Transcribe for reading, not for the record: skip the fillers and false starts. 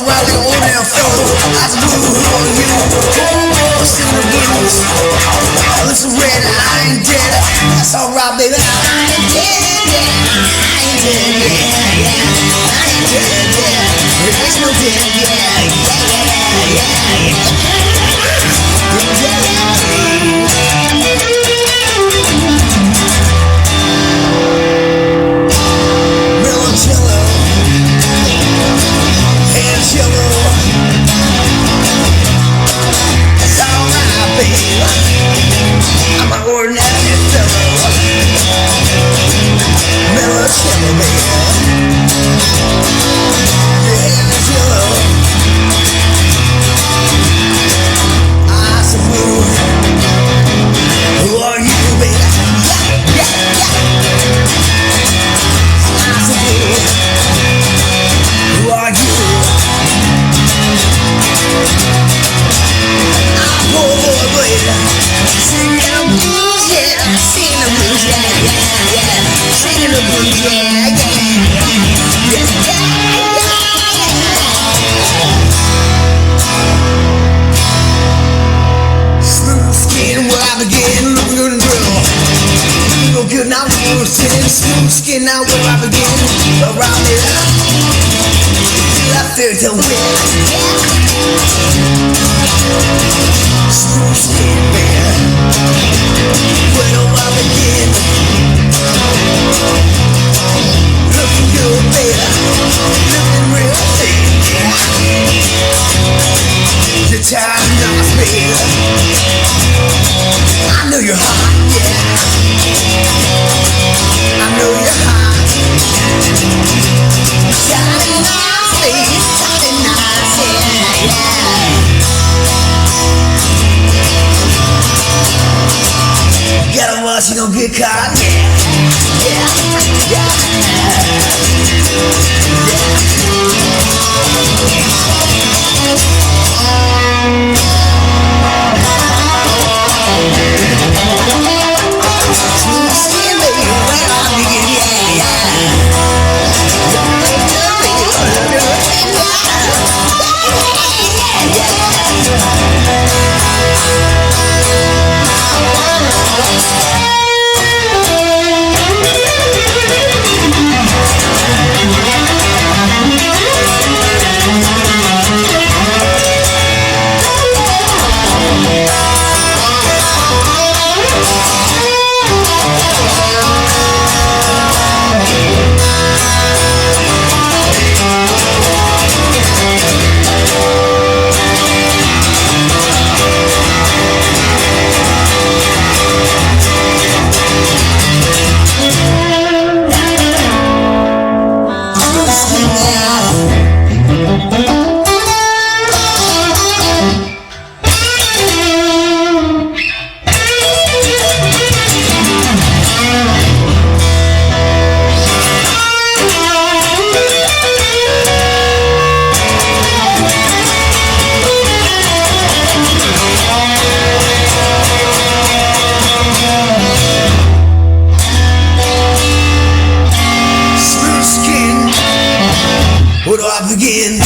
around like an old damn fellow. I just blew on you. I'm singing the blues. Listen, red, I ain't dead. That's alright, baby. I ain't dead, yeah. I ain't dead, yeah, yeah. I ain't dead, yeah. There is no dead, yeah, yeah, yeah, yeah, now we're sitting smooth skin. Now where I begin around it up. Left there to win. Smooth skin, man. Where do I begin? Looking good, baby. Looking real thin. The time knocks me. I know you're hot, yeah. I know you're hot. Shining nice, baby, shining nice, yeah, yeah. Gotta watch, you gon' get caught, yeah, Where do I begin?